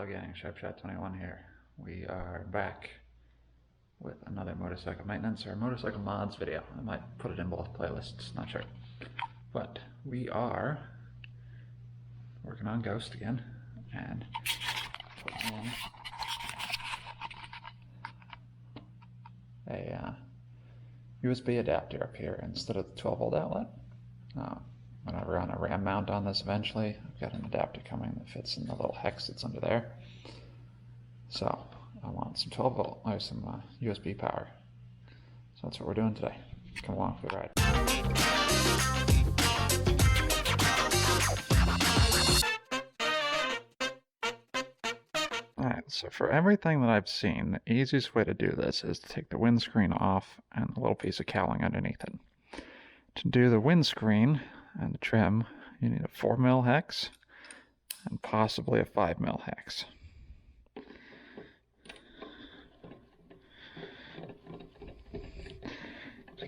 Hello gang, SharpShot21 here. We are back with another motorcycle maintenance or motorcycle mods video. I might put it in both playlists, not sure. But we are working on Ghost again and putting in a USB adapter up here instead of the 12-volt outlet. Whenever on a RAM mount on this eventually, I've got an adapter coming that fits in the little hex that's under there. So I want some 12 volt, or some USB power. So that's what we're doing today. Come along for the ride. Alright, so for everything that I've seen, the easiest way to do this is to take the windscreen off and a little piece of cowling underneath it. To do the windscreen and the trim, you need a 4mm hex and possibly a 5mm hex.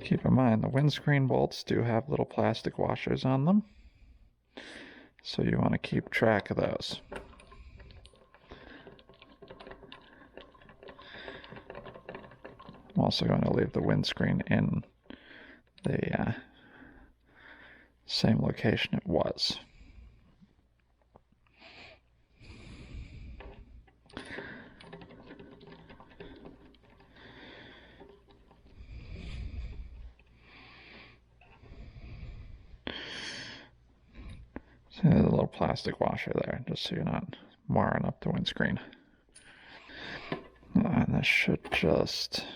Keep in mind, the windscreen bolts do have little plastic washers on them, so you want to keep track of those. I'm also going to leave the windscreen in the same location it was. See, there's a little plastic washer there, just so you're not marring up the windscreen. And this should just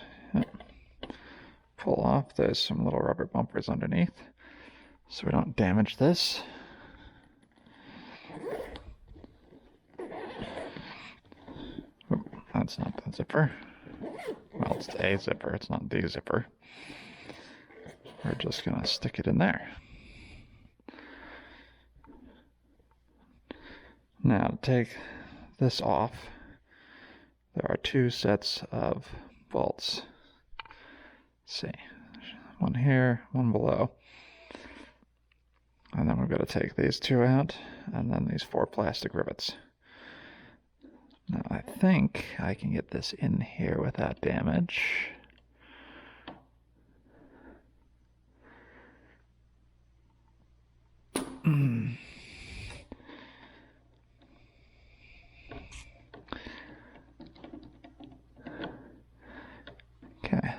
pull off. There's some little rubber bumpers underneath, so we don't damage this. Oop, that's not the zipper. Well, it's a zipper, it's not the zipper. We're just gonna stick it in there. Now, to take this off, there are two sets of bolts. Let's see, one here, one below. And then we're going to take these two out, and then these 4 plastic rivets. Now, I think I can get this in here without damage. Okay,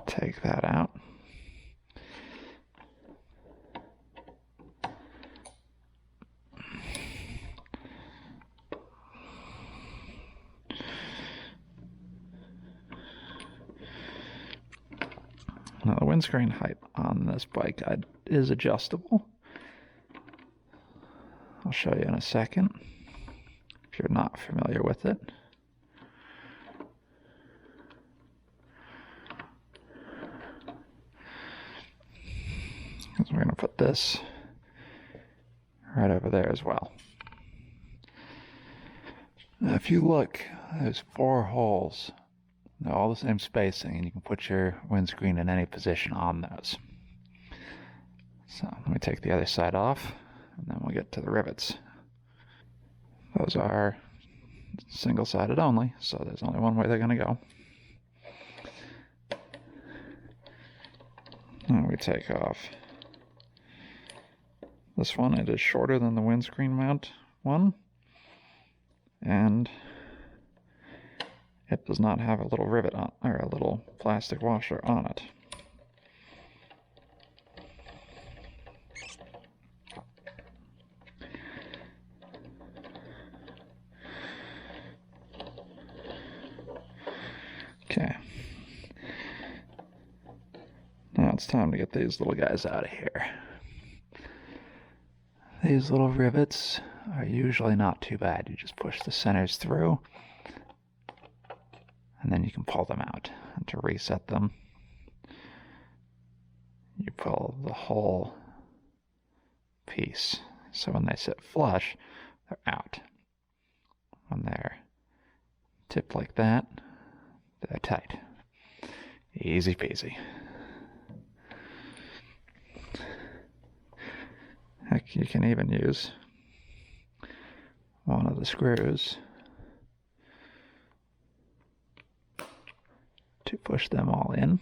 take that out. Now the windscreen height on this bike is adjustable. I'll show you in a second if you're not familiar with it. We're going to put this right over there as well. Now if you look, there's 4 holes. They're all the same spacing, and you can put your windscreen in any position on those. So let me take the other side off, and then we'll get to the rivets. Those are single-sided only, so there's only one way they're going to go. And we take off this one. It is shorter than the windscreen mount one, and it does not have a little rivet on, or a little plastic washer on it. Okay. Now it's time to get these little guys out of here. These little rivets are usually not too bad. You just push the centers through, and then you can pull them out. And to reset them, you pull the whole piece. So when they sit flush, they're out. When they're tipped like that, they're tight. Easy peasy. Heck, you can even use of the screws to push them all in.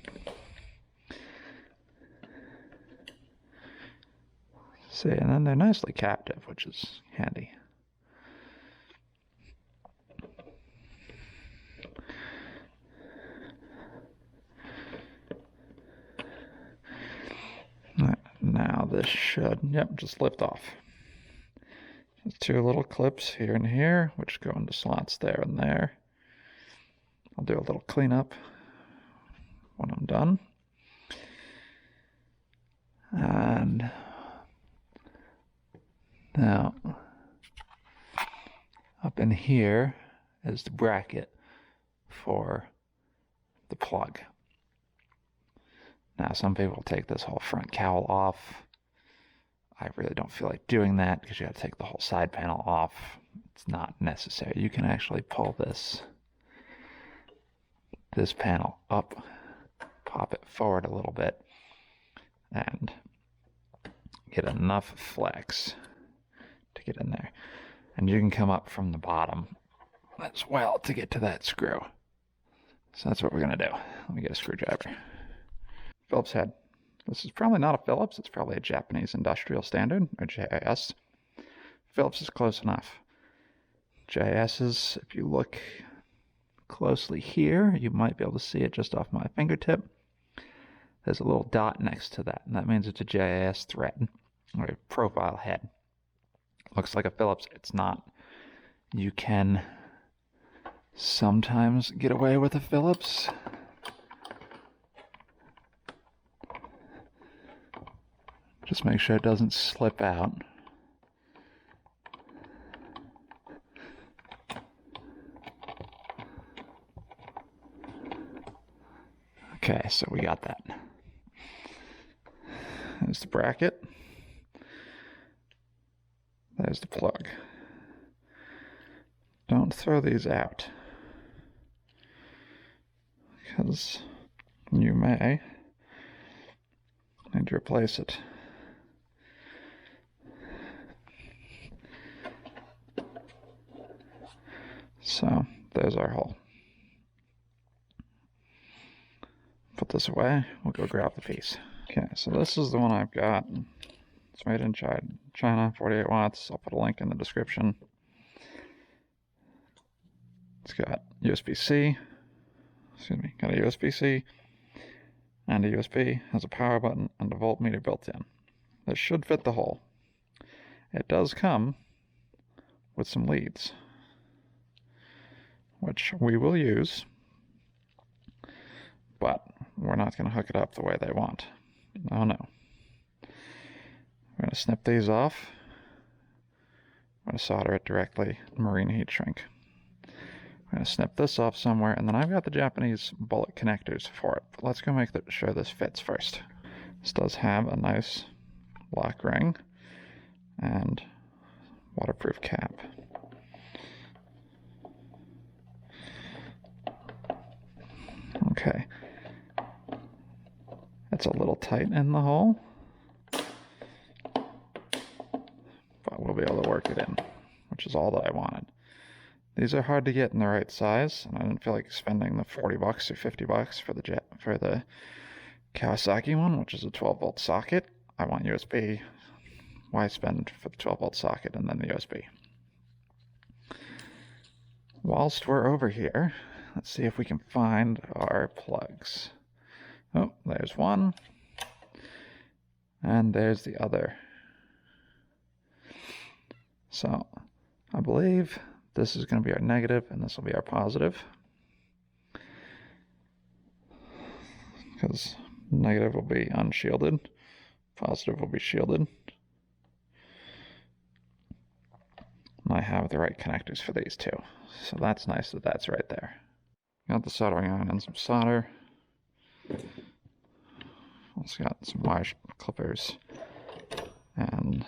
See, and then they're nicely captive, which is handy. Now this should, just lift off. Just 2 little clips here and here, which go into slots there and there. I'll do a little cleanup when I'm done. And now, up in here is the bracket for the plug. Now, some people take this whole front cowl off. I really don't feel like doing that because you got to take the whole side panel off. It's not necessary. You can actually pull this panel up, pop it forward a little bit, and get enough flex to get in there. And you can come up from the bottom as well to get to that screw. So that's what we're going to do. Let me get a screwdriver. Phillips head. This is probably not a Phillips. It's probably a Japanese industrial standard, or JIS. Phillips is close enough. JIS's, if you look closely here, you might be able to see it just off my fingertip. There's a little dot next to that, and that means it's a JIS thread, or a profile head. Looks like a Phillips. It's not. You can sometimes get away with a Phillips. Just make sure it doesn't slip out. Okay, so we got that. There's the bracket. There's the plug. Don't throw these out, because you may need to replace it. So there's our hole. Put this away. We'll go grab the piece. Okay, so this is the one I've got. It's made in China, 48 watts. I'll put a link in the description. It's got USB-C. Got a USB-C and a USB. Has a power button and a voltmeter built in. This should fit the hole. It does come with some leads, which we will use, but we're not going to hook it up the way they want. Oh no. We're going to snip these off. I'm going to solder it directly to marine heat shrink. I'm going to snip this off somewhere, and then I've got the Japanese bullet connectors for it. But let's go make sure this fits first. This does have a nice lock ring and waterproof cap. Okay. It's a little tight in the hole, but we'll be able to work it in, which is all that I wanted. These are hard to get in the right size, and I didn't feel like spending the $40 or $50 for the Kawasaki one, which is a 12-volt socket. I want USB. Why spend for the 12-volt socket and then the USB? Whilst we're over here, let's see if we can find our plugs. Oh, there's one. And there's the other. So, I believe this is going to be our negative, and this will be our positive. Because negative will be unshielded, positive will be shielded. And I have the right connectors for these two. So that's nice that that's right there. Got the soldering iron and some solder. Also got some wire clippers and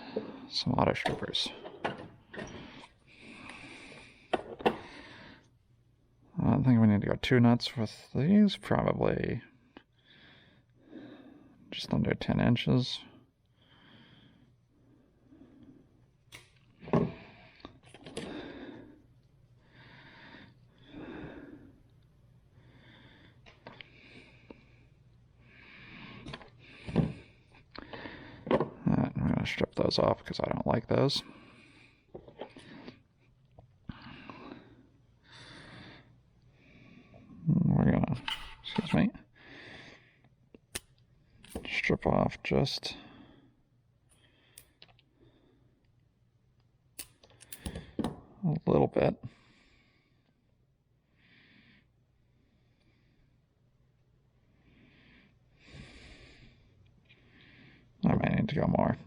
some auto strippers. I don't think we need to go 2 nuts with these, probably just under 10 inches. strip those off because I don't like those. We're gonna, excuse me, strip off just a little bit. I may need to go more.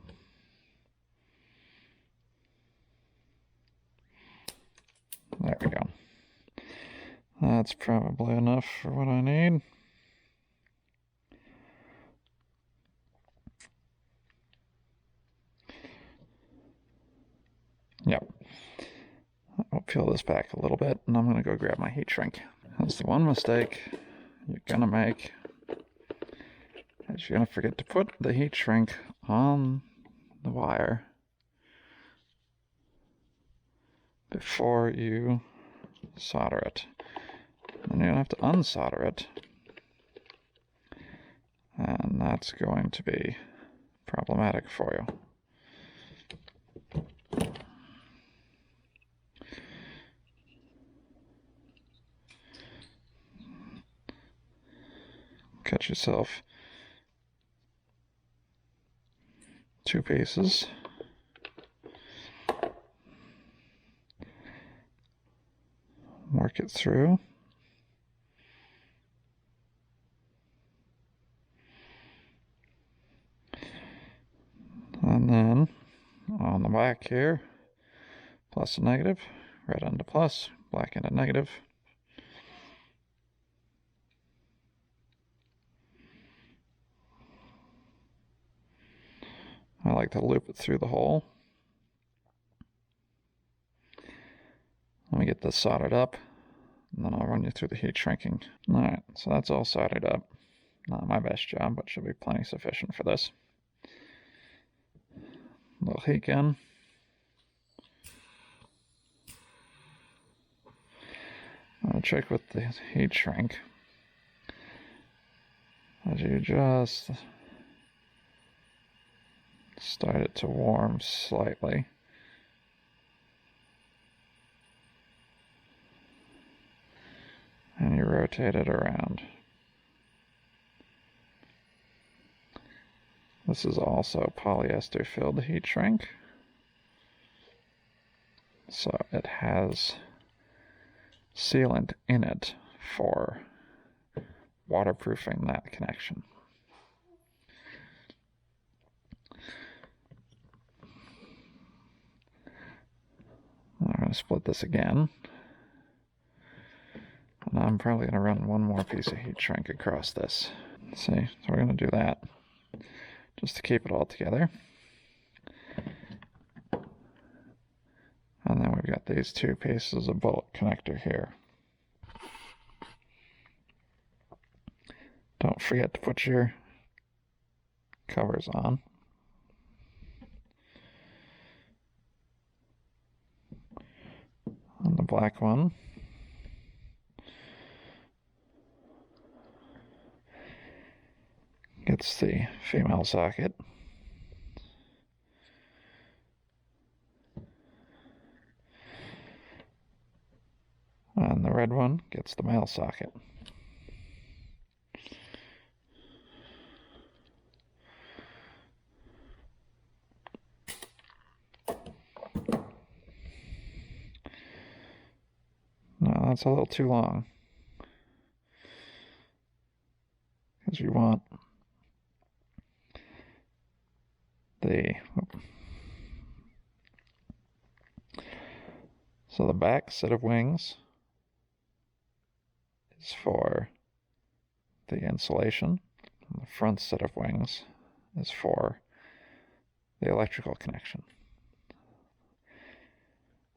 There we go. That's probably enough for what I need. Yep. I'll peel this back a little bit, and I'm going to go grab my heat shrink. That's the one mistake you're going to make, is you're going to forget to put the heat shrink on the wire before you solder it. And you're going to have to unsolder it, and that's going to be problematic for you. Cut yourself 2 pieces. Work it through. And then on the back here, plus and negative, red into plus, black into negative. I like to loop it through the hole. Let me get this soldered up, and then I'll run you through the heat shrinking. Alright, so that's all soldered up. Not my best job, but should be plenty sufficient for this. Little heat gun. The trick with the heat shrink is you just start it to warm slightly. And you rotate it around. This is also polyester filled heat shrink, so it has sealant in it for waterproofing that connection. I'm going to split this again, and I'm probably going to run one more piece of heat shrink across this. See, so we're going to do that just to keep it all together. And then we've got these 2 pieces of bullet connector here. Don't forget to put your covers on. On the black one, gets the female socket. And the red one gets the male socket. Now that's a little too long, because you want so the back set of wings is for the insulation, and the front set of wings is for the electrical connection.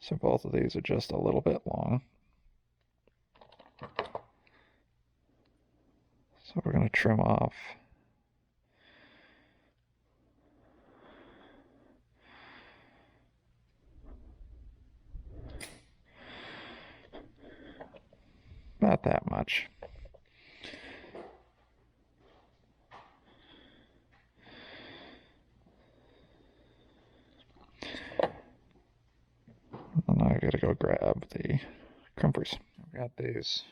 So both of these are just a little bit long. So we're going to trim off about that much. I gotta go grab the crimpers. I've got these,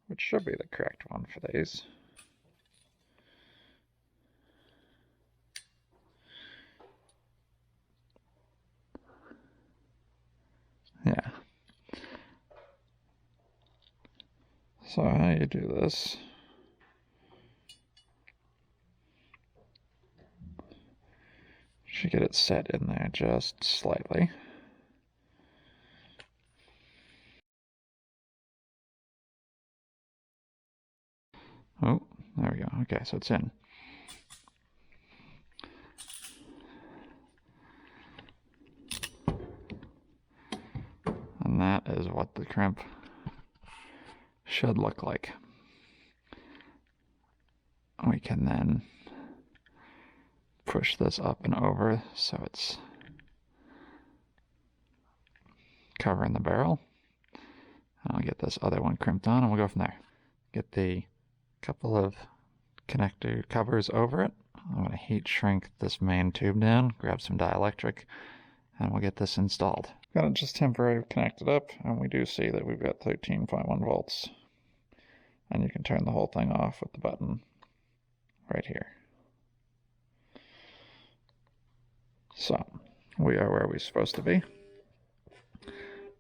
which should be the correct one for these. Yeah. So how you do this? Should get it set in there just slightly. Oh, there we go. Okay, so it's in. And that is what the crimp should look like. We can then push this up and over so it's covering the barrel. I'll get this other one crimped on and we'll go from there. Get the couple of connector covers over it. I'm going to heat shrink this main tube down, grab some dielectric, and we'll get this installed. Got it just temporarily connected up, and we do see that we've got 13.1 volts. And you can turn the whole thing off with the button right here. So, we are where we're supposed to be.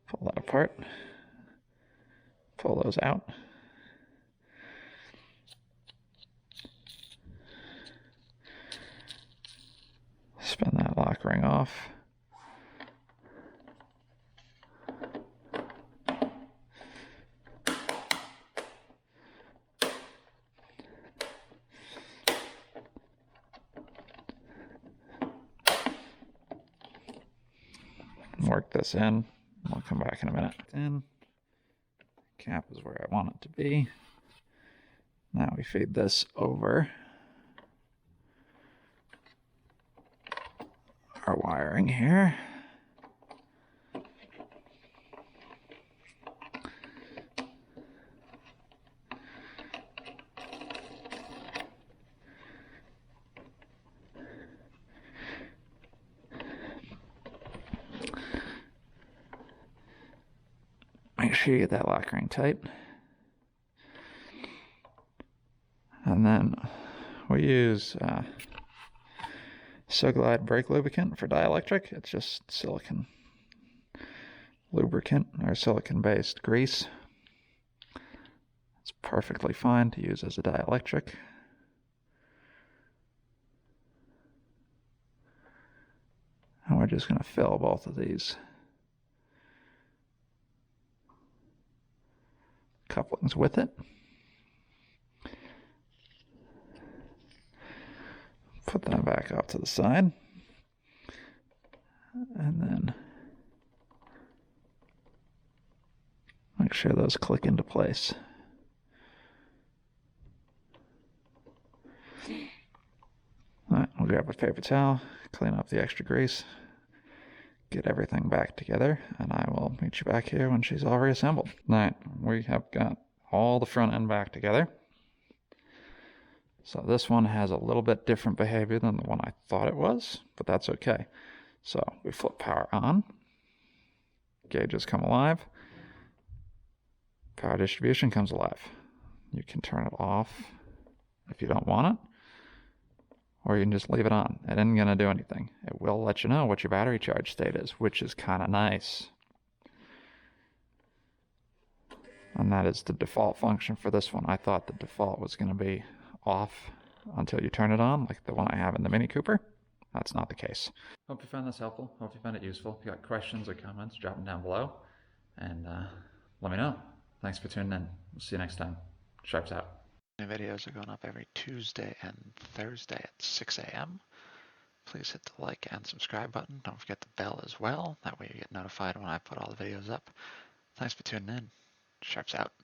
Pull that apart. Pull those out. Spin that lock ring off. Work this in. We'll come back in a minute. In. Cap is where I want it to be. Now we feed this over our wiring here. Make sure you get that lock ring tight. And then we use Glide brake lubricant for dielectric. It's just silicon lubricant or silicon based grease. It's perfectly fine to use as a dielectric. And we're just going to fill both of these couplings with it. Put that back off to the side. And then make sure those click into place. Alright, we'll grab a paper towel, clean up the extra grease, get everything back together, and I will meet you back here when she's all reassembled. Alright, we have got all the front end back together. So this one has a little bit different behavior than the one I thought it was, but that's okay. So we flip power on, gauges come alive, power distribution comes alive. You can turn it off if you don't want it, or you can just leave it on. It isn't going to do anything. It will let you know what your battery charge state is, which is kind of nice. And that is the default function for this one. I thought the default was going to be off until you turn it on, like the one I have in the Mini Cooper. That's not the case. Hope you found this helpful. Hope you found it useful. If you got questions or comments, drop them down below. And let me know. Thanks for tuning in. We'll see you next time. Sharps out. New videos are going up every Tuesday and Thursday at 6 a.m. Please hit the like and subscribe button. Don't forget the bell as well. That way you get notified when I put all the videos up. Thanks for tuning in. Sharps out.